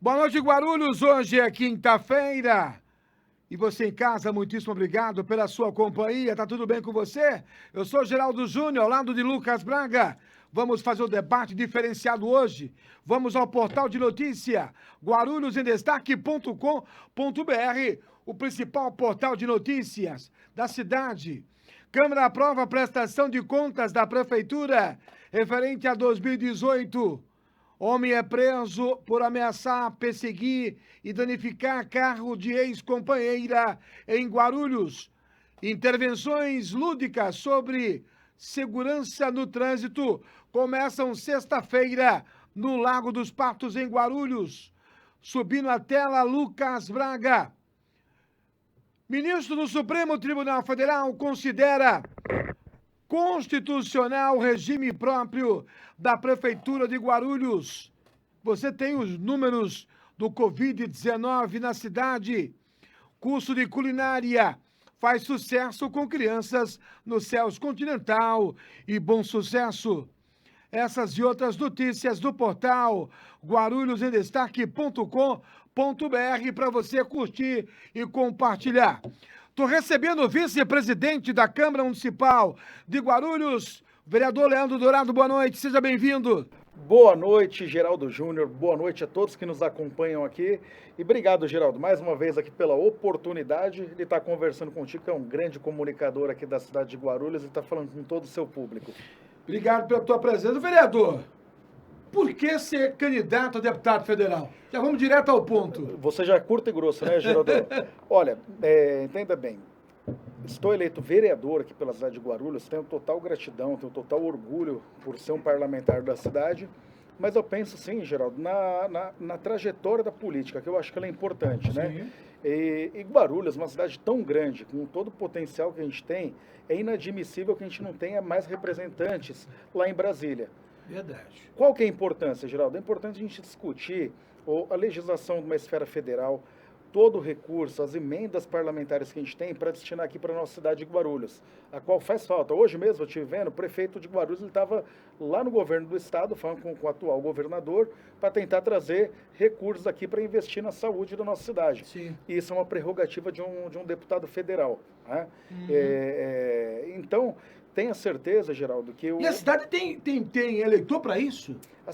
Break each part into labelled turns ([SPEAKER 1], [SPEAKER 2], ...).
[SPEAKER 1] Boa noite, Guarulhos. Hoje é quinta-feira. E você em casa, muitíssimo obrigado pela sua companhia. Tá tudo bem com você? Eu sou Geraldo Júnior, ao lado de Lucas Braga. Vamos fazer um debate diferenciado hoje. Vamos ao portal de notícia guarulhosendestaque.com.br, o principal portal de notícias da cidade. Câmara aprova a prestação de contas da Prefeitura referente a 2018. Homem é preso por ameaçar, perseguir e danificar carro de ex-companheira em Guarulhos. Intervenções lúdicas sobre segurança no trânsito começam sexta-feira no Lago dos Patos, em Guarulhos. Subindo a tela, Lucas Braga. Ministro do Supremo Tribunal Federal considera constitucional regime próprio da Prefeitura de Guarulhos. Você tem os números do Covid-19 na cidade. Curso de culinária faz sucesso com crianças no Céus Continental e Bom Sucesso. Essas e outras notícias do portal guarulhosendestaque.com.br para você curtir e compartilhar. Estou recebendo o vice-presidente da Câmara Municipal de Guarulhos, vereador Leandro Dourado. Boa noite, seja bem-vindo.
[SPEAKER 2] Boa noite, Geraldo Júnior. Boa noite a todos que nos acompanham aqui. E obrigado, Geraldo, mais uma vez aqui pela oportunidade de estar conversando contigo, que é um grande comunicador aqui da cidade de Guarulhos e está falando com todo o seu público.
[SPEAKER 1] Obrigado pela tua presença. Vereador, por que ser candidato a deputado federal? Já vamos direto ao ponto.
[SPEAKER 2] Você já é curto e grosso, né, Geraldo? Olha, entenda bem. Estou eleito vereador aqui pela cidade de Guarulhos, tenho total gratidão, tenho total orgulho por ser um parlamentar da cidade, mas eu penso sim, Geraldo, na trajetória da política, que eu acho que ela é importante, né? E Guarulhos, uma cidade tão grande, com todo o potencial que a gente tem, é inadmissível que a gente não tenha mais representantes lá em Brasília.
[SPEAKER 1] Verdade.
[SPEAKER 2] Qual que é a importância, Geraldo? É importante a gente discutir a legislação de uma esfera federal, todo o recurso, as emendas parlamentares que a gente tem para destinar aqui para a nossa cidade de Guarulhos, a qual faz falta. Hoje mesmo eu estive vendo, o prefeito de Guarulhos estava lá no governo do estado, falando com o atual governador, para tentar trazer recursos aqui para investir na saúde da nossa cidade.
[SPEAKER 1] Sim.
[SPEAKER 2] E isso é uma prerrogativa de um deputado federal. Né? Então, tenha certeza, Geraldo, que...
[SPEAKER 1] E a cidade tem eleitor para isso?
[SPEAKER 2] A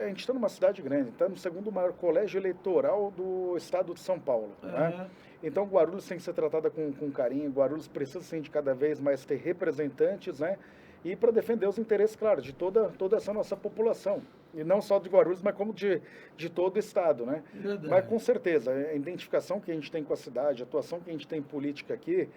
[SPEAKER 2] gente está numa cidade grande, está no segundo maior colégio eleitoral do estado de São Paulo. Né? Então, Guarulhos tem que ser tratada com carinho, Guarulhos precisa, sim, de cada vez mais ter representantes, né? E para defender os interesses, claro, de toda essa nossa população. E não só de Guarulhos, mas como de todo o estado, né?
[SPEAKER 1] Verdade.
[SPEAKER 2] Mas com certeza, a identificação que a gente tem com a cidade, a atuação que a gente tem em política aqui,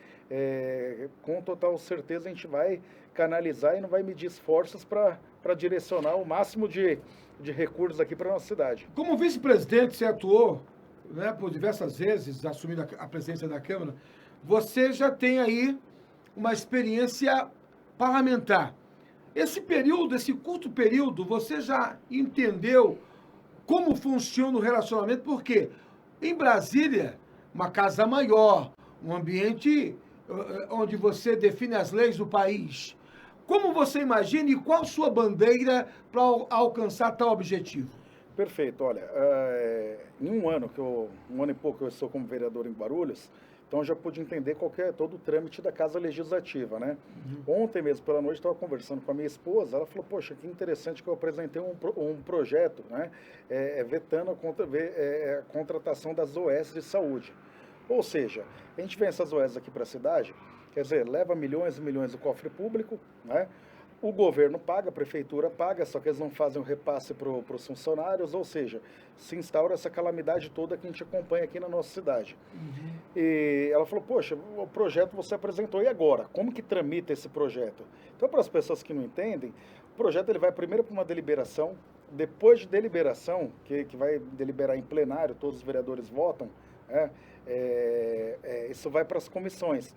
[SPEAKER 2] com total certeza a gente vai canalizar e não vai medir esforços para direcionar o máximo de recursos aqui para a nossa cidade.
[SPEAKER 1] Como vice-presidente, você atuou, né, por diversas vezes, assumindo a presidência da Câmara, você já tem aí uma experiência parlamentar. Esse período, esse curto período, você já entendeu como funciona o relacionamento? Porque em Brasília, uma casa maior, um ambiente onde você define as leis do país. Como você imagina e qual sua bandeira para alcançar tal objetivo?
[SPEAKER 2] Perfeito. Olha, em um ano e pouco eu estou como vereador em Guarulhos, então eu já pude entender qual que é todo o trâmite da Casa Legislativa, né? Ontem mesmo, pela noite, estava conversando com a minha esposa, ela falou, poxa, que interessante que eu apresentei um projeto, né? Vetando a contratação das OS de saúde. Ou seja, a gente vem essas OS aqui para a cidade, quer dizer, leva milhões e milhões do cofre público, né? O governo paga, a prefeitura paga, só que eles não fazem o repasse para os funcionários, ou seja, se instaura essa calamidade toda que a gente acompanha aqui na nossa cidade. E ela falou, poxa, o projeto você apresentou, e agora? Como que tramita esse projeto? Então, para as pessoas que não entendem, o projeto ele vai primeiro para uma deliberação, depois de deliberação, que vai deliberar em plenário, todos os vereadores votam, isso vai para as comissões.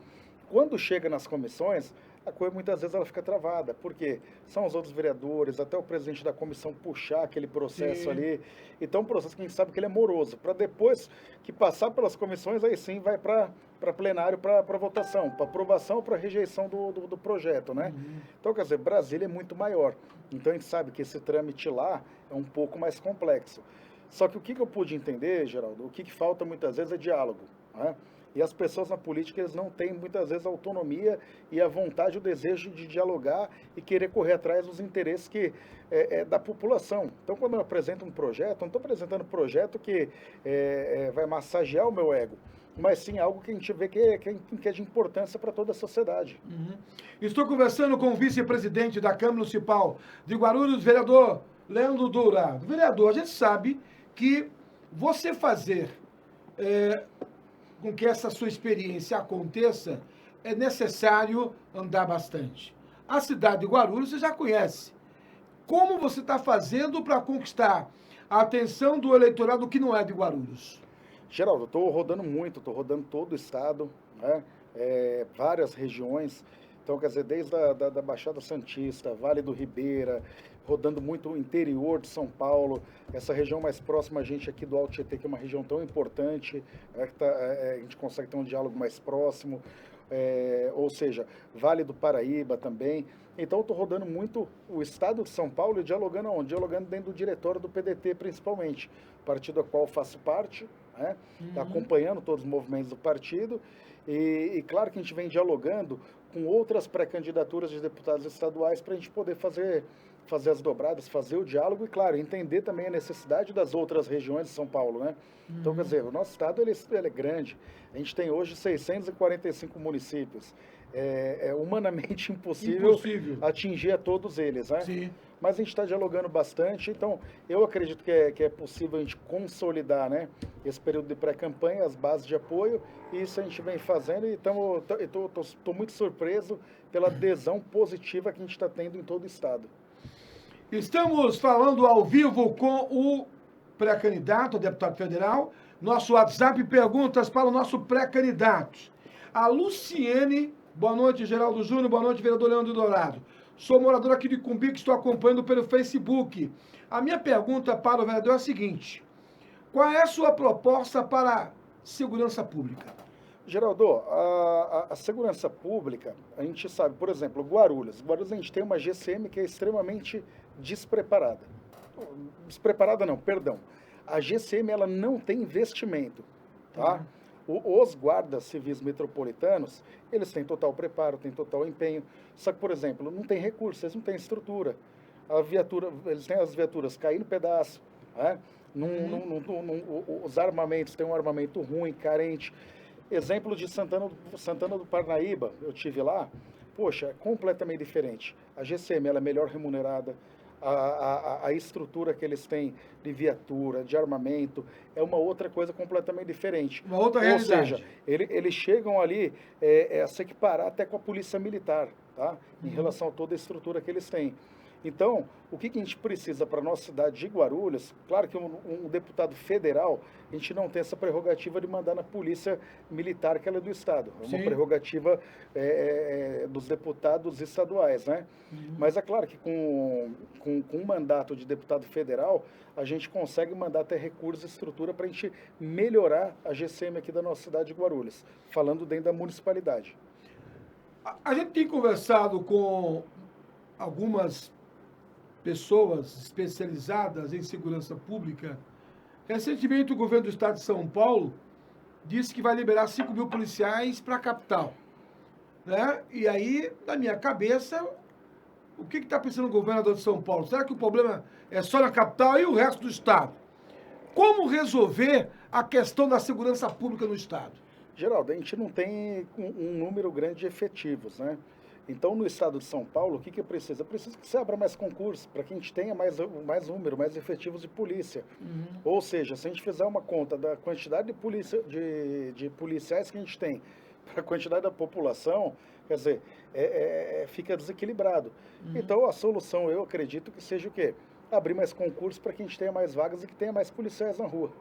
[SPEAKER 2] Quando chega nas comissões, a coisa muitas vezes ela fica travada, porque são os outros vereadores, até o presidente da comissão puxar aquele processo ali. Então, um processo que a gente sabe que ele é moroso, para depois que passar pelas comissões, aí sim vai para plenário, para votação, para aprovação ou para rejeição do projeto, né? Então, quer dizer, Brasília é muito maior. Então, a gente sabe que esse trâmite lá é um pouco mais complexo. Só que o que eu pude entender, Geraldo, o que falta muitas vezes é diálogo, né? E as pessoas na política, eles não têm muitas vezes a autonomia e a vontade, o desejo de dialogar e querer correr atrás dos interesses da população. Então, quando eu apresento um projeto, eu não estou apresentando um projeto que vai massagear o meu ego, mas sim algo que a gente vê que é de importância para toda a sociedade.
[SPEAKER 1] Uhum. Estou conversando com o vice-presidente da Câmara Municipal de Guarulhos, vereador Leandro Dourado. Vereador, a gente sabe que você fazer com que essa sua experiência aconteça, é necessário andar bastante. A cidade de Guarulhos você já conhece. Como você está fazendo para conquistar a atenção do eleitorado que não é de Guarulhos?
[SPEAKER 2] Geraldo, eu estou rodando muito, estou rodando todo o estado, né? Várias regiões. Então, quer dizer, desde da Baixada Santista, Vale do Ribeira, rodando muito o interior de São Paulo, essa região mais próxima a gente aqui do Alto Tietê, que é uma região tão importante, a gente consegue ter um diálogo mais próximo, ou seja, Vale do Paraíba também. Então, eu estou rodando muito o estado de São Paulo e dialogando aonde? Dialogando dentro do diretório do PDT, principalmente, partido a qual faço parte, né? Acompanhando todos os movimentos do partido. E claro que a gente vem dialogando com outras pré-candidaturas de deputados estaduais para a gente poder fazer as dobradas, fazer o diálogo e, claro, entender também a necessidade das outras regiões de São Paulo, né? Então, quer dizer, o nosso estado ele é grande. A gente tem hoje 645 municípios. É humanamente impossível atingir a todos eles, né?
[SPEAKER 1] Sim.
[SPEAKER 2] Mas a gente está dialogando bastante, então eu acredito que é possível a gente consolidar, né, esse período de pré-campanha, as bases de apoio, e isso a gente vem fazendo e estou muito surpreso pela adesão positiva que a gente está tendo em todo o estado.
[SPEAKER 1] Estamos falando ao vivo com o pré-candidato a deputado federal. Nosso WhatsApp, perguntas para o nosso pré-candidato. A Luciene, boa noite, Geraldo Júnior, boa noite, vereador Leandro Dourado. Sou morador aqui de Cumbica, estou acompanhando pelo Facebook. A minha pergunta para o vereador é a seguinte: qual é a sua proposta para a segurança pública?
[SPEAKER 2] Geraldo, a segurança pública, a gente sabe, por exemplo, Guarulhos a gente tem uma GCM que é extremamente despreparada. Despreparada não, perdão. A GCM, ela não tem investimento, tá? Os guardas civis metropolitanos, eles têm total preparo, têm total empenho. Só que, por exemplo, não tem recursos, eles não têm estrutura. Eles têm as viaturas caindo no pedaço, né? Os armamentos, tem um armamento ruim, carente. Exemplo de Santana do Parnaíba, eu tive lá, poxa, é completamente diferente. A GCM, ela é melhor remunerada, a estrutura que eles têm de viatura, de armamento, é uma outra coisa completamente diferente.
[SPEAKER 1] Uma outra realidade.
[SPEAKER 2] Ou seja, eles chegam ali a se equiparar até com a polícia militar, tá? Em relação a toda a estrutura que eles têm. Então, o que a gente precisa para a nossa cidade de Guarulhos? Claro que um deputado federal, a gente não tem essa prerrogativa de mandar na polícia militar, que ela é do Estado. É uma prerrogativa dos deputados estaduais, né? Mas é claro que com um mandato de deputado federal, a gente consegue mandar até recursos e estrutura para a gente melhorar a GCM aqui da nossa cidade de Guarulhos, falando dentro da municipalidade.
[SPEAKER 1] A gente tem conversado com algumas pessoas especializadas em segurança pública. Recentemente, o governo do estado de São Paulo disse que vai liberar 5 mil policiais para a capital, né? E aí, na minha cabeça, o que está pensando o governador de São Paulo? Será que o problema é só na capital e o resto do estado? Como resolver a questão da segurança pública no estado?
[SPEAKER 2] Geraldo, a gente não tem um número grande de efetivos, né? Então, no estado de São Paulo, o que precisa? Precisa que se abra mais concursos, para que a gente tenha mais número, mais efetivos de polícia. Ou seja, se a gente fizer uma conta da quantidade de policiais que a gente tem para a quantidade da população, quer dizer, fica desequilibrado. Então, a solução, eu acredito que seja o quê? Abrir mais concursos para que a gente tenha mais vagas e que tenha mais policiais na rua.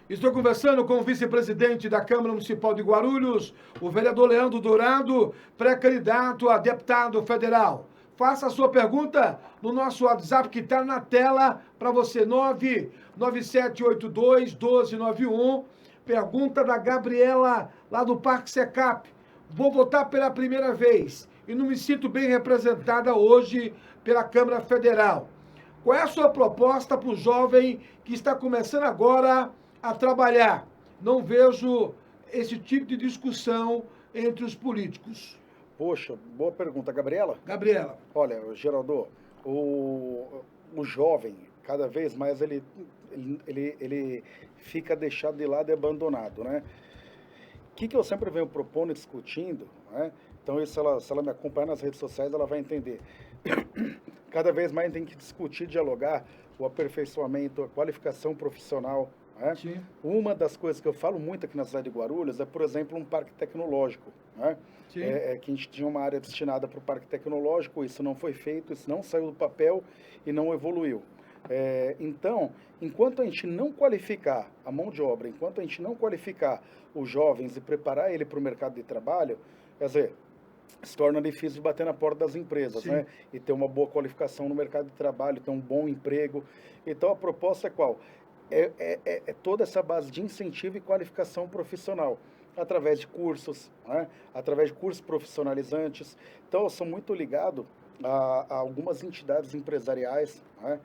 [SPEAKER 1] Estou conversando com o vice-presidente da Câmara Municipal de Guarulhos, o vereador Leandro Dourado, pré-candidato a deputado federal. Faça a sua pergunta no nosso WhatsApp que está na tela para você, 99782-1291. Pergunta da Gabriela, lá do Parque Secap. Vou votar pela primeira vez e não me sinto bem representada hoje pela Câmara Federal. Qual é a sua proposta para o jovem que está começando agora a trabalhar? Não vejo esse tipo de discussão entre os políticos.
[SPEAKER 2] Poxa, boa pergunta. Gabriela?
[SPEAKER 1] Gabriela.
[SPEAKER 2] Olha, Geraldo, o jovem, cada vez mais, ele fica deixado de lado e abandonado, né? O que eu sempre venho propondo e discutindo, né? Então, se ela me acompanhar nas redes sociais, ela vai entender. Cada vez mais tem que discutir, dialogar o aperfeiçoamento, a qualificação profissional, né?
[SPEAKER 1] Sim.
[SPEAKER 2] Uma das coisas que eu falo muito aqui na cidade de Guarulhos é, por exemplo, um parque tecnológico, né?
[SPEAKER 1] Sim.
[SPEAKER 2] Que a gente tinha uma área destinada para o parque tecnológico, isso não foi feito, isso não saiu do papel e não evoluiu. Então, enquanto a gente não qualificar a mão de obra, enquanto a gente não qualificar os jovens e preparar ele para o mercado de trabalho, quer dizer, se torna difícil de bater na porta das empresas,
[SPEAKER 1] Sim.
[SPEAKER 2] né? E ter uma boa qualificação no mercado de trabalho, ter um bom emprego. Então, a proposta é qual? É toda essa base de incentivo e qualificação profissional, através de cursos, né? Através de cursos profissionalizantes. Então, eu sou muito ligado a algumas entidades empresariais, né?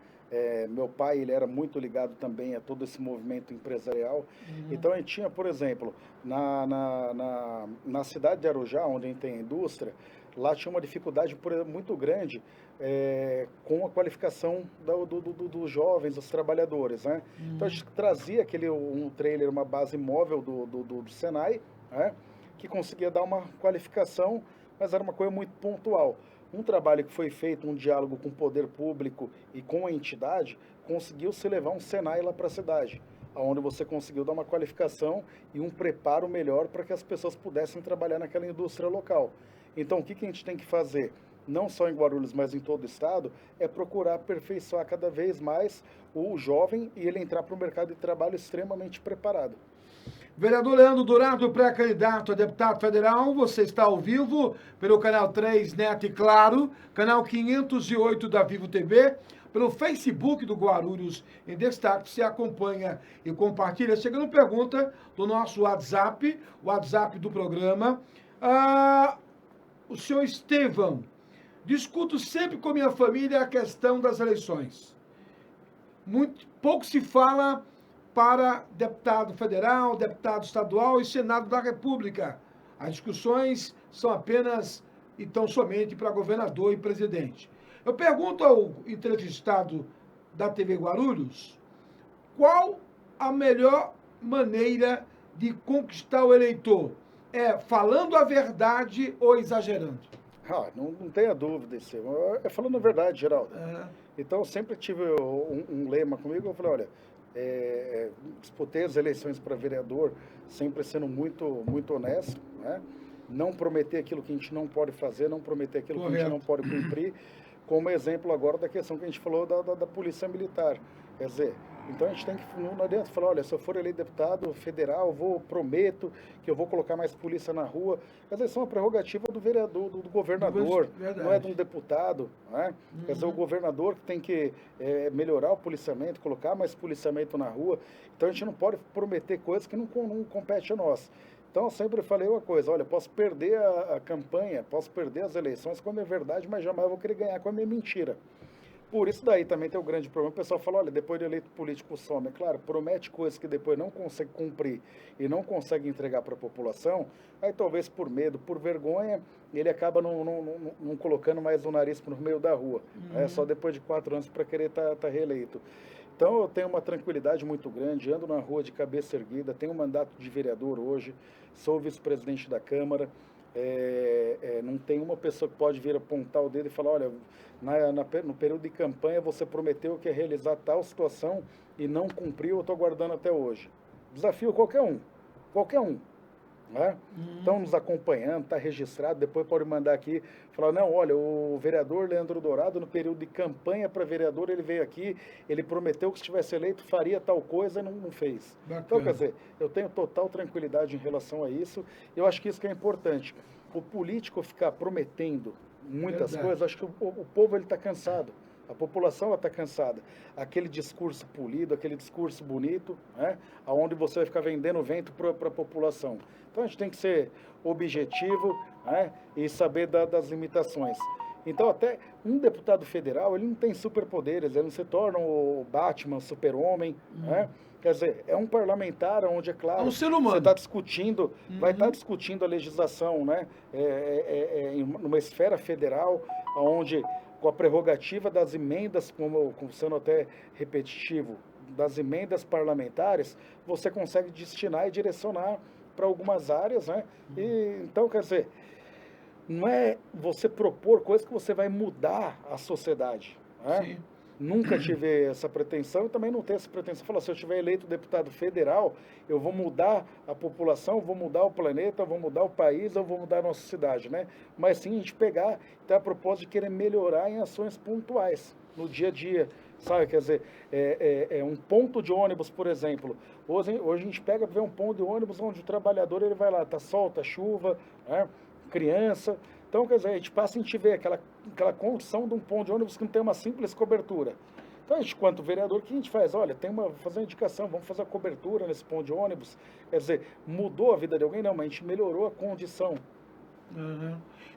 [SPEAKER 2] Meu pai, ele era muito ligado também a todo esse movimento empresarial.
[SPEAKER 1] Uhum.
[SPEAKER 2] Então, a gente tinha, por exemplo, na cidade de Arujá, onde a gente tem a indústria, lá tinha uma dificuldade muito grande com a qualificação dos jovens, dos trabalhadores, né?
[SPEAKER 1] Uhum.
[SPEAKER 2] Então, a gente trazia um trailer, uma base móvel do Senai, né? Que conseguia dar uma qualificação, mas era uma coisa muito pontual. Um trabalho que foi feito, um diálogo com o poder público e com a entidade, conseguiu-se levar um Senai lá para a cidade, onde você conseguiu dar uma qualificação e um preparo melhor para que as pessoas pudessem trabalhar naquela indústria local. Então, o que a gente tem que fazer, não só em Guarulhos, mas em todo o estado, é procurar aperfeiçoar cada vez mais o jovem e ele entrar para o mercado de trabalho extremamente preparado.
[SPEAKER 1] Vereador Leandro Dourado, pré-candidato a deputado federal, você está ao vivo pelo canal 3 Neto e Claro, canal 508 da Vivo TV, pelo Facebook do Guarulhos em Destaque, você acompanha e compartilha. Chegando pergunta do nosso WhatsApp, o WhatsApp do programa. O senhor Estevão, discuto sempre com minha família a questão das eleições. Pouco se fala para deputado federal, deputado estadual e Senado da República. As discussões são apenas e tão somente para governador e presidente. Eu pergunto ao entrevistado da TV Guarulhos, qual a melhor maneira de conquistar o eleitor? É falando a verdade ou exagerando?
[SPEAKER 2] Não tenha dúvida, é falando a verdade, Geraldo. Então, eu sempre tive um lema comigo, eu falei, olha, disputei as eleições para vereador sempre sendo muito honesto, né? Não prometer aquilo que a gente não pode fazer, não prometer aquilo que a gente não pode cumprir, como exemplo agora da questão que a gente falou da Polícia Militar. Quer dizer, então a gente tem que, não adianta falar, olha, se eu for eleito deputado federal, prometo que eu vou colocar mais polícia na rua. Quer dizer, isso é uma prerrogativa do vereador, do governador, não é de um deputado, né? Quer dizer, o governador que tem que melhorar o policiamento, colocar mais policiamento na rua. Então a gente não pode prometer coisas que não compete a nós. Então eu sempre falei uma coisa, olha, posso perder a campanha, posso perder as eleições quando é verdade, mas jamais vou querer ganhar com a minha mentira. Por isso daí também tem o grande problema. O pessoal fala, olha, depois de eleito político some. É claro, promete coisas que depois não consegue cumprir e não consegue entregar para a população, aí talvez por medo, por vergonha, ele acaba não colocando mais o nariz no meio da rua. Só depois de 4 anos para querer tá reeleito. Então eu tenho uma tranquilidade muito grande, ando na rua de cabeça erguida, tenho um mandato de vereador hoje, sou vice-presidente da Câmara. Não tem uma pessoa que pode vir apontar o dedo e falar, olha, no período de campanha você prometeu que ia realizar tal situação e não cumpriu, eu estou aguardando até hoje. Desafio qualquer um, né? Estão nos acompanhando, está registrado, depois pode mandar aqui, falar, não, olha, o vereador Leandro Dourado, no período de campanha para vereador, ele veio aqui, ele prometeu que se tivesse eleito faria tal coisa e não fez.
[SPEAKER 1] Bacana.
[SPEAKER 2] Então, quer dizer, eu tenho total tranquilidade em relação a isso, eu acho que isso que é importante. O político ficar prometendo muitas coisas, acho que o povo está cansado. A população está cansada. Aquele discurso polido, aquele discurso bonito, né? Onde você vai ficar vendendo vento para a população. Então a gente tem que ser objetivo, né? E saber das limitações. Então, até um deputado federal, ele não tem superpoderes, ele não se torna o Batman, o super-homem, né? Quer dizer, é um parlamentar onde, é claro,
[SPEAKER 1] É um ser humano.
[SPEAKER 2] você está discutindo, vai estar discutindo a legislação, né? Numa esfera federal, onde, com a prerrogativa das emendas, como sendo até repetitivo, das emendas parlamentares, você consegue destinar e direcionar para algumas áreas, né? E, então, quer dizer, não é você propor coisas que você vai mudar a sociedade, né?
[SPEAKER 1] Sim.
[SPEAKER 2] Nunca tive essa pretensão e também não tenho essa pretensão. Falar, se eu tiver eleito deputado federal, eu vou mudar a população, eu vou mudar o planeta, eu vou mudar o país, eu vou mudar a nossa cidade, né? Mas sim a gente pegar, ter a proposta de querer melhorar em ações pontuais, no dia a dia, sabe? Quer dizer, um ponto de ônibus, por exemplo. Hoje a gente pega, vê um ponto de ônibus onde o trabalhador ele vai lá, tá sol, tá chuva, né? Criança. Então, quer dizer, a gente passa a gente vê aquela condição de um ponto de ônibus que não tem uma simples cobertura. Então, a gente, quanto vereador, o que a gente faz? Olha, vou fazer uma indicação, vamos fazer a cobertura nesse ponto de ônibus. Quer dizer, mudou a vida de alguém? Não, mas a gente melhorou a condição.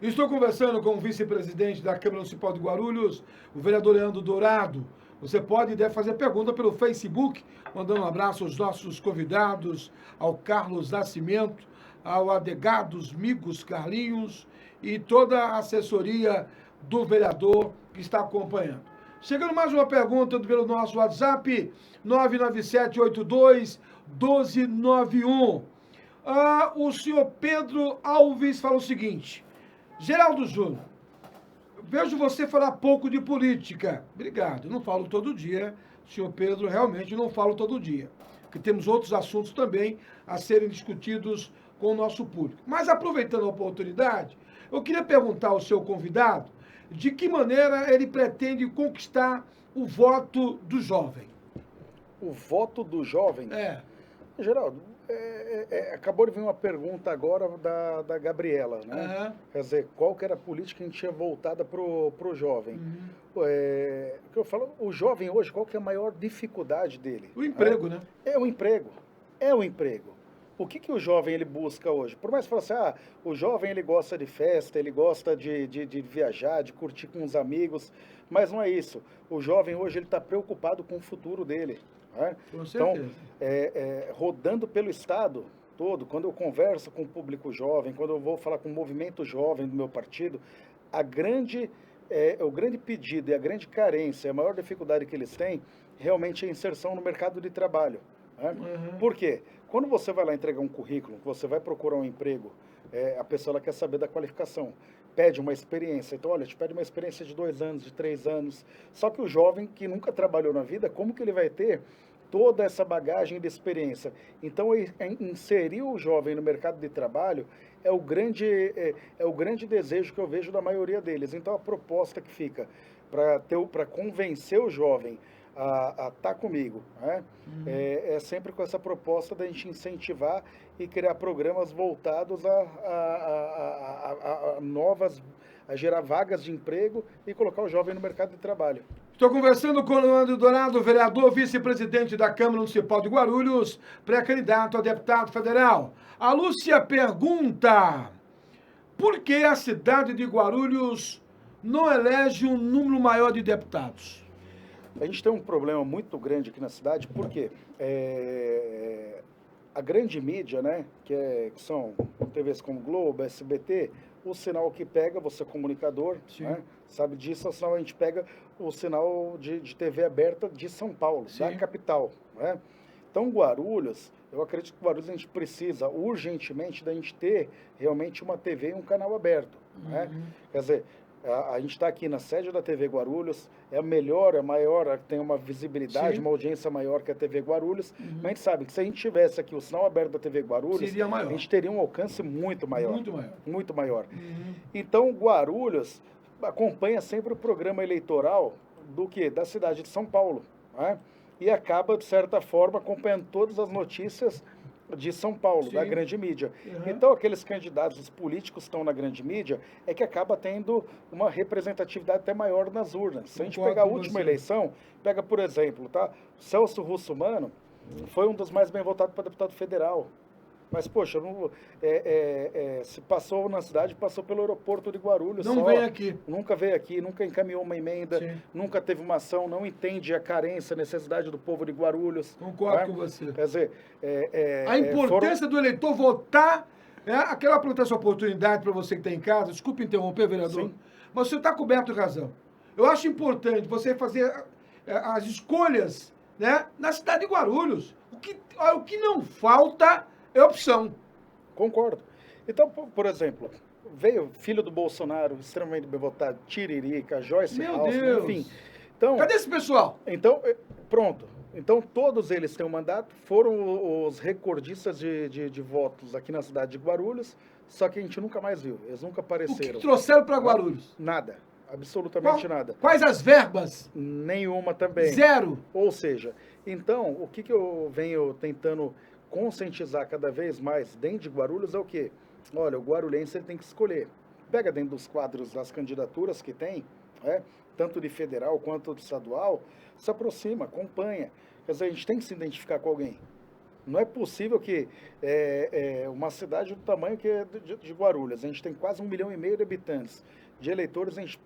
[SPEAKER 1] Estou conversando com o vice-presidente da Câmara Municipal de Guarulhos, o vereador Leandro Dourado. Você pode e deve fazer pergunta pelo Facebook, mandando um abraço aos nossos convidados, ao Carlos Nascimento, ao Adegados Migos Carlinhos e toda a assessoria do vereador que está acompanhando. Chegando mais uma pergunta pelo nosso WhatsApp, 99782-1291. O senhor Pedro Alves fala o seguinte: Geraldo Júnior, vejo você falar pouco de política. Obrigado, não falo todo dia, senhor Pedro, realmente não falo todo dia, porque temos outros assuntos também a serem discutidos com o nosso público. Mas aproveitando a oportunidade, eu queria perguntar ao seu convidado de que maneira ele pretende conquistar o voto do jovem.
[SPEAKER 2] O voto do jovem? Geraldo, acabou de vir uma pergunta agora da Gabriela, né? Quer dizer, qual que era a política que a gente tinha voltada pro jovem? O que eu falo, o jovem hoje, qual que é a maior dificuldade dele?
[SPEAKER 1] O emprego, né?
[SPEAKER 2] É o emprego. É o emprego. O que o jovem ele busca hoje? Por mais que você fale assim, o jovem ele gosta de festa, ele gosta de viajar, de curtir com os amigos, mas não é isso. O jovem hoje ele está preocupado com o futuro dele. Né?
[SPEAKER 1] Com certeza.
[SPEAKER 2] Então, rodando pelo estado todo, quando eu converso com o público jovem, quando eu vou falar com o movimento jovem do meu partido, o grande pedido e a grande carência, a maior dificuldade que eles têm, realmente é a inserção no mercado de trabalho. Né? Por quê? Quando você vai lá entregar um currículo, você vai procurar um emprego, a pessoa ela quer saber da qualificação, pede uma experiência. Então, olha, te pede uma experiência de 2 anos, de 3 anos. Só que o jovem que nunca trabalhou na vida, como que ele vai ter toda essa bagagem de experiência? Então, inserir o jovem no mercado de trabalho é o grande desejo que eu vejo da maioria deles. Então, a proposta que fica para convencer o jovem a estar comigo, né? É sempre com essa proposta da gente incentivar e criar programas voltados a gerar vagas de emprego e colocar o jovem no mercado de trabalho.
[SPEAKER 1] Estou conversando com o Leandro Dourado, vereador, vice-presidente da Câmara Municipal de Guarulhos, pré-candidato a deputado federal. A Lúcia pergunta: por que a cidade de Guarulhos não elege um número maior de deputados?
[SPEAKER 2] A gente tem um problema muito grande aqui na cidade, porque a grande mídia, né, que são TVs como Globo, SBT, o sinal que pega, você é comunicador, né, sabe disso, o sinal a gente pega o sinal de TV aberta de São Paulo, da capital. Né? Então, Guarulhos, eu acredito que Guarulhos a gente precisa urgentemente da gente ter realmente uma TV e um canal aberto. Né? Quer dizer, a gente está aqui na sede da TV Guarulhos, é a melhor, a maior, tem uma visibilidade, uma audiência maior que a TV Guarulhos, mas a gente sabe que se a gente tivesse aqui o sinal aberto da TV Guarulhos, a gente teria um alcance muito maior.
[SPEAKER 1] Muito maior.
[SPEAKER 2] Muito maior. Então, Guarulhos acompanha sempre o programa eleitoral da cidade de São Paulo, né? E acaba, de certa forma, acompanhando todas as notícias de São Paulo, da grande mídia. Então, aqueles candidatos, os políticos que estão na grande mídia, é que acaba tendo uma representatividade até maior nas urnas. Se a gente pegar a última eleição, pega, por exemplo, tá? Celso Russomano foi um dos mais bem votados para deputado federal. Mas, poxa, não, se passou na cidade, passou pelo aeroporto de Guarulhos.
[SPEAKER 1] Não vem aqui.
[SPEAKER 2] Nunca veio aqui, nunca encaminhou uma emenda,
[SPEAKER 1] Sim.
[SPEAKER 2] nunca teve uma ação, não entende a carência, a necessidade do povo de Guarulhos.
[SPEAKER 1] Concordo com você.
[SPEAKER 2] Quer dizer,
[SPEAKER 1] a importância do eleitor votar, aquela pergunta essa oportunidade para você que está em casa, desculpe interromper, vereador,
[SPEAKER 2] Sim.
[SPEAKER 1] mas você está coberto de razão. Eu acho importante você fazer as escolhas, né, na cidade de Guarulhos. O que não falta é opção.
[SPEAKER 2] Concordo. Então, por exemplo, veio filho do Bolsonaro, extremamente bem votado, Tiririca, Joyce Halseman, enfim. Então,
[SPEAKER 1] cadê esse pessoal?
[SPEAKER 2] Então, pronto. Então, todos eles têm um mandato, foram os recordistas de votos aqui na cidade de Guarulhos, só que a gente nunca mais viu, eles nunca apareceram.
[SPEAKER 1] O que trouxeram para Guarulhos?
[SPEAKER 2] Nada, absolutamente nada.
[SPEAKER 1] Quais as verbas?
[SPEAKER 2] Nenhuma também.
[SPEAKER 1] Zero.
[SPEAKER 2] Ou seja, então, o que eu venho tentando conscientizar cada vez mais dentro de Guarulhos é o quê? Olha, o guarulhense ele tem que escolher. Pega dentro dos quadros das candidaturas que tem, tanto de federal quanto de estadual, se aproxima, acompanha. Quer dizer, a gente tem que se identificar com alguém. Não é possível que uma cidade do tamanho que é de Guarulhos, a gente tem quase 1,5 milhão de habitantes. De eleitores, a gente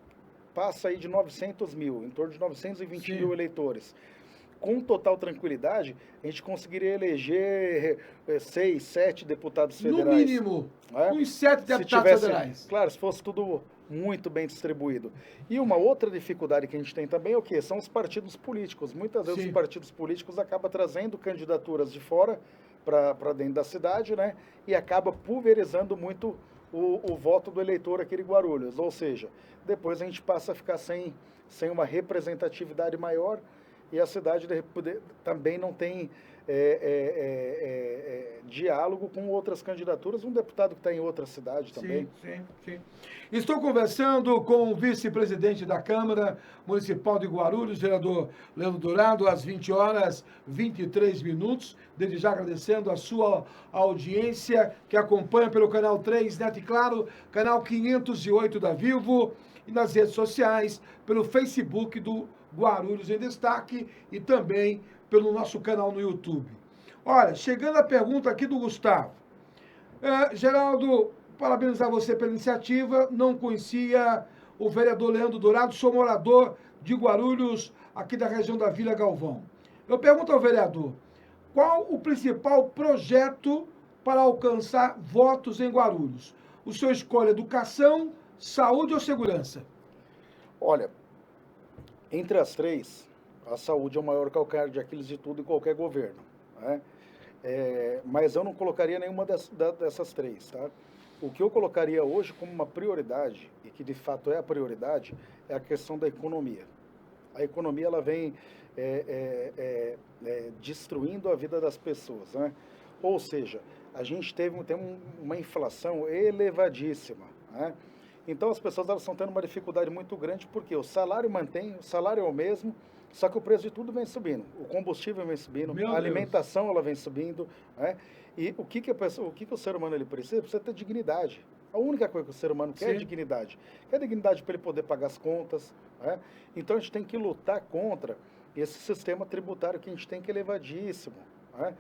[SPEAKER 2] passa aí de 900 mil, em torno de 920
[SPEAKER 1] Sim.
[SPEAKER 2] mil eleitores. Com total tranquilidade, a gente conseguiria eleger 6, 7 deputados federais.
[SPEAKER 1] No mínimo, uns 7 deputados federais.
[SPEAKER 2] Claro, se fosse tudo muito bem distribuído. E uma outra dificuldade que a gente tem também é o quê? São os partidos políticos. Muitas vezes os partidos políticos acabam trazendo candidaturas de fora para dentro da cidade, né? E acaba pulverizando muito o voto do eleitor aqui de Guarulhos. Ou seja, depois a gente passa a ficar sem uma representatividade maior e a cidade também não tem diálogo com outras candidaturas. Um deputado que está em outra cidade também.
[SPEAKER 1] Sim. Estou conversando com o vice-presidente da Câmara Municipal de Guarulhos, vereador Leandro Dourado, às 20h23. Desde já agradecendo a sua audiência, que acompanha pelo canal 3 Net Claro, canal 508 da Vivo, e nas redes sociais, pelo Facebook do Guarulhos em Destaque e também pelo nosso canal no YouTube. Olha, chegando a pergunta aqui do Gustavo. Geraldo, parabenizar você pela iniciativa. Não conhecia o vereador Leandro Dourado, sou morador de Guarulhos, aqui da região da Vila Galvão. Eu pergunto ao vereador, qual o principal projeto para alcançar votos em Guarulhos? O senhor escolhe educação, saúde ou segurança?
[SPEAKER 2] Olha, entre as três, a saúde é o maior calcanhar de Aquiles de tudo e qualquer governo, né? Mas eu não colocaria nenhuma dessas três, tá? O que eu colocaria hoje como uma prioridade, e que de fato é a prioridade, é a questão da economia. A economia ela vem destruindo a vida das pessoas, né? Ou seja, a gente tem uma inflação elevadíssima, né? Então as pessoas elas estão tendo uma dificuldade muito grande porque o salário mantém, o salário é o mesmo, só que o preço de tudo vem subindo. O combustível vem subindo, a alimentação ela vem subindo, né? E o que o ser humano ele precisa? Precisa ter dignidade. A única coisa que o ser humano quer é dignidade. Quer dignidade para ele poder pagar as contas, né? Então a gente tem que lutar contra esse sistema tributário que a gente tem que é elevadíssimo, né?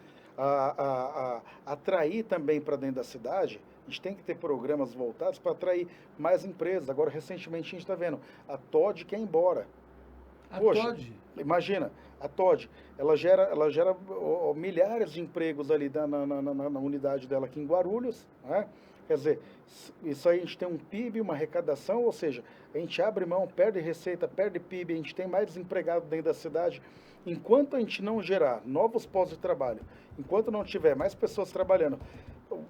[SPEAKER 2] Atrair também para dentro da cidade. A gente tem que ter programas voltados para atrair mais empresas. Agora, recentemente, a gente está vendo a Todde quer ir embora.
[SPEAKER 1] Todde?
[SPEAKER 2] Imagina, a Todde, ela gera milhares de empregos ali na unidade dela aqui em Guarulhos, né? Quer dizer, isso aí a gente tem um PIB, uma arrecadação, ou seja, a gente abre mão, perde receita, perde PIB, a gente tem mais desempregado dentro da cidade. Enquanto a gente não gerar novos postos de trabalho, enquanto não tiver mais pessoas trabalhando,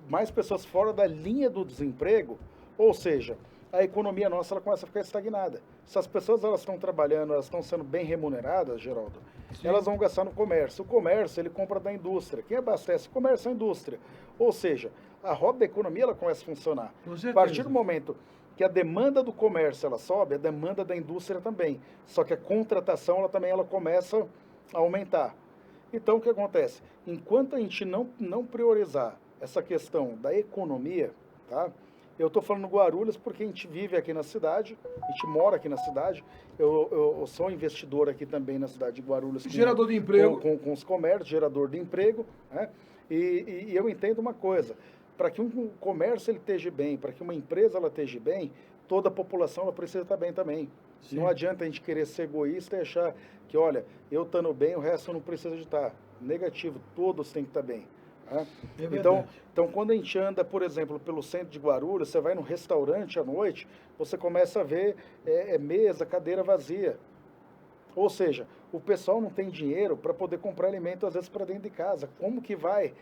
[SPEAKER 2] mais pessoas fora da linha do desemprego, ou seja, a economia nossa ela começa a ficar estagnada. Se as pessoas elas estão trabalhando, elas estão sendo bem remuneradas, Geraldo, elas vão gastar no comércio. O comércio ele compra da indústria. Quem abastece o comércio é a indústria. Ou seja, a roda da economia ela começa a funcionar. A partir do momento que a demanda do comércio ela sobe, a demanda da indústria também. Só que a contratação ela começa a aumentar. Então o que acontece? Enquanto a gente não priorizar essa questão da economia, tá? Eu estou falando Guarulhos porque a gente vive aqui na cidade, a gente mora aqui na cidade, eu sou investidor aqui também na cidade de Guarulhos.
[SPEAKER 1] Gerador de emprego.
[SPEAKER 2] Com os comércios, gerador de emprego, né? E eu entendo uma coisa, para que um comércio ele esteja bem, para que uma empresa ela esteja bem, toda a população ela precisa estar bem também.
[SPEAKER 1] Sim.
[SPEAKER 2] Não adianta a gente querer ser egoísta e achar que, olha, eu estando bem, o resto não precisa de estar. Negativo, todos têm que estar bem. Né? Então, quando a gente anda, por exemplo, pelo centro de Guarulhos, você vai num restaurante à noite, você começa a ver mesa, cadeira vazia. Ou seja, o pessoal não tem dinheiro para poder comprar alimento, às vezes, para dentro de casa. Como que vai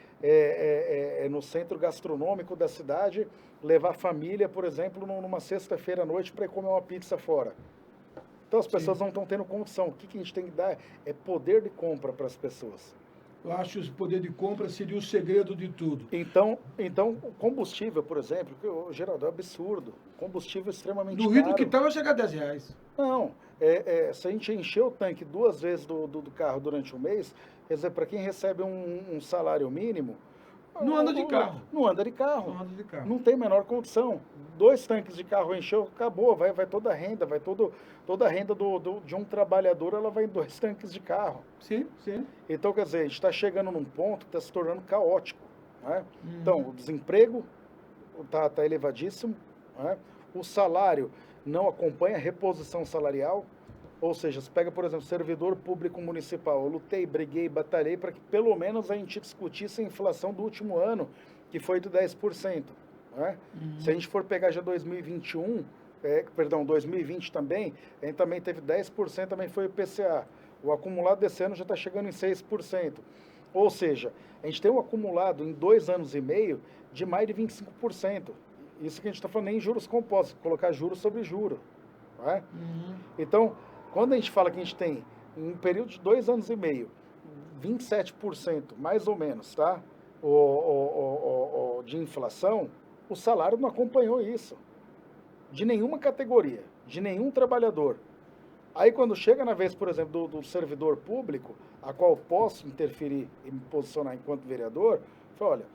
[SPEAKER 2] no centro gastronômico da cidade levar a família, por exemplo, numa sexta-feira à noite para ir comer uma pizza fora? Então as pessoas não estão tendo condição. O que a gente tem que dar é poder de compra para as pessoas.
[SPEAKER 1] Eu acho que o poder de compra seria o segredo de tudo.
[SPEAKER 2] Então o combustível, por exemplo, que, Geraldo, é absurdo. Combustível extremamente caro.
[SPEAKER 1] No Rio do que vai chegar a R$10.
[SPEAKER 2] Não, se a gente encher o tanque 2 vezes do carro durante um mês, quer dizer, para quem recebe um salário mínimo...
[SPEAKER 1] Não anda de carro.
[SPEAKER 2] Não anda de carro.
[SPEAKER 1] Não anda de carro.
[SPEAKER 2] Não tem a menor condição. 2 tanques de carro encheu, acabou, vai toda a renda, toda a renda de um trabalhador, ela vai em 2 tanques de carro.
[SPEAKER 1] Sim, sim.
[SPEAKER 2] Então, quer dizer, a gente está chegando num ponto que está se tornando caótico. Né? Então, o desemprego está elevadíssimo, né? O salário não acompanha a reposição salarial, ou seja, você pega, por exemplo, servidor público municipal, eu lutei, briguei, batalhei para que pelo menos a gente discutisse a inflação do último ano, que foi de 10%. Né? Se a gente for pegar já 2021, 2020 também, a gente também teve 10%, também foi o IPCA. O acumulado desse ano já está chegando em 6%. Ou seja, a gente tem um acumulado em 2 anos e meio de mais de 25%. Isso que a gente está falando nem em juros compostos, colocar juros sobre juro. Né? Então, quando a gente fala que a gente tem, em um período de 2 anos e meio, 27%, mais ou menos, tá? De inflação, o salário não acompanhou isso. De nenhuma categoria, de nenhum trabalhador. Aí quando chega na vez, por exemplo, do servidor público, a qual posso interferir e me posicionar enquanto vereador, eu falo, olha,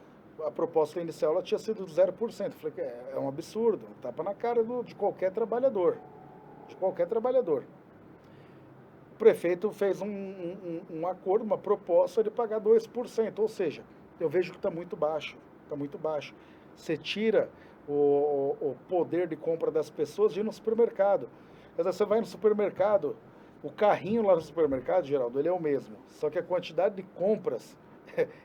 [SPEAKER 2] a proposta inicial ela tinha sido de 0%. Eu falei que é um absurdo, um tapa na cara de qualquer trabalhador. De qualquer trabalhador. O prefeito fez um acordo, uma proposta de pagar 2%, ou seja, eu vejo que está muito baixo, está muito baixo. Você tira o poder de compra das pessoas de ir no supermercado. Quer dizer, você vai no supermercado, o carrinho lá no supermercado, Geraldo, ele é o mesmo, só que a quantidade de compras,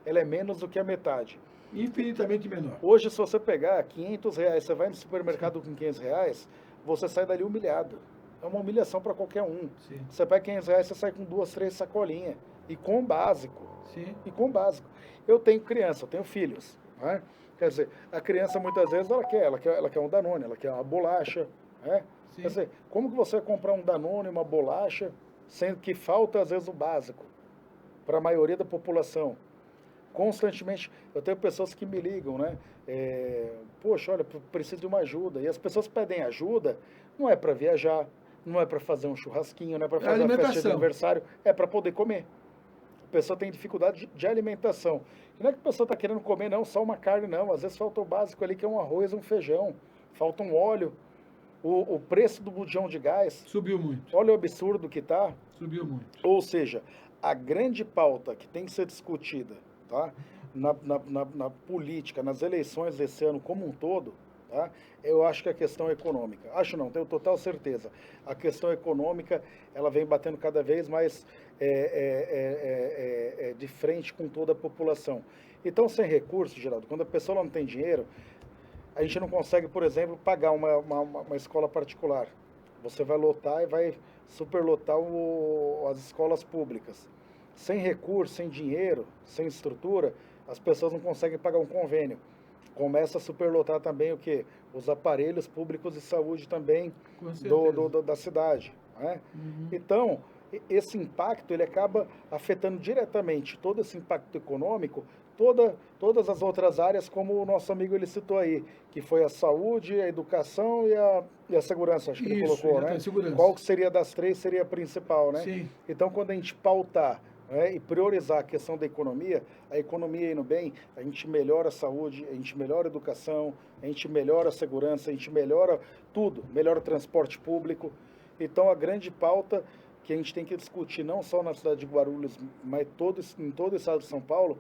[SPEAKER 2] ela é menos do que a metade.
[SPEAKER 1] Infinitamente menor.
[SPEAKER 2] Hoje, se você pegar R$500, você vai no supermercado com R$500, você sai dali humilhado. É uma humilhação para qualquer um.
[SPEAKER 1] Sim.
[SPEAKER 2] Você pega R$500, você sai com 2, 3 sacolinhas. E com o básico.
[SPEAKER 1] Sim.
[SPEAKER 2] E com o básico. Eu tenho criança, eu tenho filhos. Né? Quer dizer, a criança muitas vezes ela quer um Danone, ela quer uma bolacha. Né? Quer dizer, como que você vai comprar um Danone, uma bolacha, sendo que falta às vezes o básico para a maioria da população? Constantemente, eu tenho pessoas que me ligam, né? Poxa, olha, preciso de uma ajuda. E as pessoas pedem ajuda, não é para viajar, não é para fazer um churrasquinho, não é para fazer uma festa de aniversário, é para poder comer. A pessoa tem dificuldade de alimentação. E não é que a pessoa está querendo comer, não, só uma carne, não. Às vezes falta o básico ali, que é um arroz, um feijão. Falta um óleo. O preço do bujão de gás...
[SPEAKER 1] Subiu muito.
[SPEAKER 2] Olha o absurdo que está.
[SPEAKER 1] Subiu muito.
[SPEAKER 2] Ou seja, a grande pauta que tem que ser discutida, tá? Na política, nas eleições desse ano como um todo, tá? Eu acho que a questão econômica, acho não, tenho total certeza, a questão econômica, ela vem batendo cada vez mais de frente com toda a população. Então, sem recursos, Geraldo, quando a pessoa não tem dinheiro, a gente não consegue, por exemplo, pagar uma escola particular. Você vai lotar e vai superlotar as escolas públicas. Sem recurso, sem dinheiro, sem estrutura, as pessoas não conseguem pagar um convênio. Começa a superlotar também o quê? Os aparelhos públicos de saúde também da cidade. Né? Então, esse impacto ele acaba afetando diretamente todo esse impacto econômico, todas as outras áreas, como o nosso amigo ele citou aí, que foi a saúde, a educação e a segurança, acho que ele colocou, né? Qual que seria das 3 seria a principal, né?
[SPEAKER 1] Sim.
[SPEAKER 2] Então, quando a gente pautar e priorizar a questão da economia, a economia indo bem, a gente melhora a saúde, a gente melhora a educação, a gente melhora a segurança, a gente melhora tudo, melhora o transporte público. Então, a grande pauta que a gente tem que discutir, não só na cidade de Guarulhos, mas em todo o estado de São Paulo,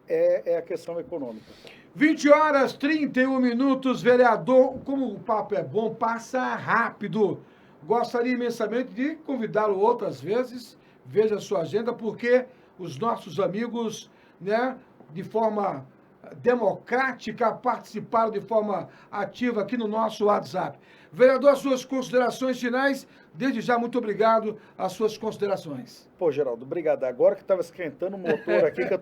[SPEAKER 2] é a questão econômica.
[SPEAKER 1] 20 horas 31 minutos, vereador. Como o papo é bom, passa rápido. Gostaria imensamente de convidá-lo outras vezes. Veja a sua agenda, porque os nossos amigos, né, de forma democrática, participaram de forma ativa aqui no nosso WhatsApp. Vereador, as suas considerações finais. Desde já, muito obrigado. As suas considerações.
[SPEAKER 2] Pô, Geraldo, obrigado. Agora que estava esquentando o motor aqui, que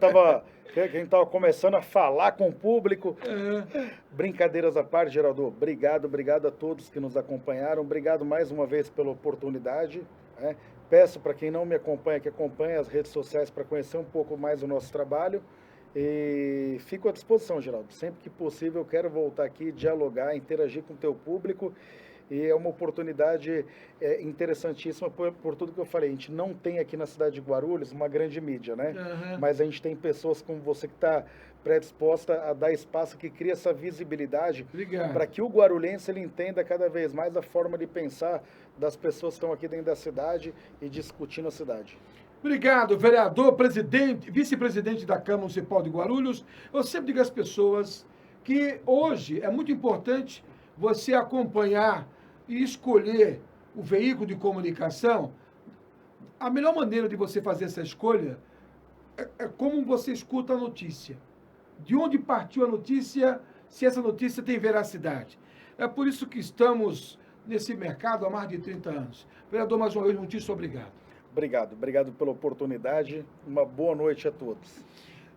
[SPEAKER 2] a gente estava começando a falar com o público. Brincadeiras à parte, Geraldo, obrigado a todos que nos acompanharam. Obrigado mais uma vez pela oportunidade. Peço para quem não me acompanha, que acompanhe as redes sociais para conhecer um pouco mais o nosso trabalho. E fico à disposição, Geraldo. Sempre que possível, eu quero voltar aqui, dialogar, interagir com o teu público. E é uma oportunidade interessantíssima por tudo que eu falei. A gente não tem aqui na cidade de Guarulhos uma grande mídia, né? Mas a gente tem pessoas como você que está predisposta a dar espaço, que cria essa visibilidade para que o guarulhense ele entenda cada vez mais a forma de pensar das pessoas que estão aqui dentro da cidade e discutindo a cidade.
[SPEAKER 1] Obrigado, vereador, presidente, vice-presidente da Câmara Municipal de Guarulhos. Eu sempre digo às pessoas que hoje é muito importante você acompanhar e escolher o veículo de comunicação. A melhor maneira de você fazer essa escolha é como você escuta a notícia. De onde partiu a notícia, se essa notícia tem veracidade. É por isso que estamos nesse mercado há mais de 30 anos. Vereador, mais uma vez, muitíssimo obrigado.
[SPEAKER 2] Obrigado pela oportunidade. Uma boa noite a todos.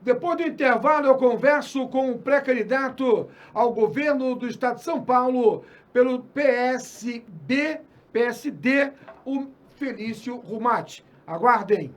[SPEAKER 1] Depois do intervalo, eu converso com o pré-candidato ao governo do Estado de São Paulo pelo PSD, o Felício Rumati. Aguardem.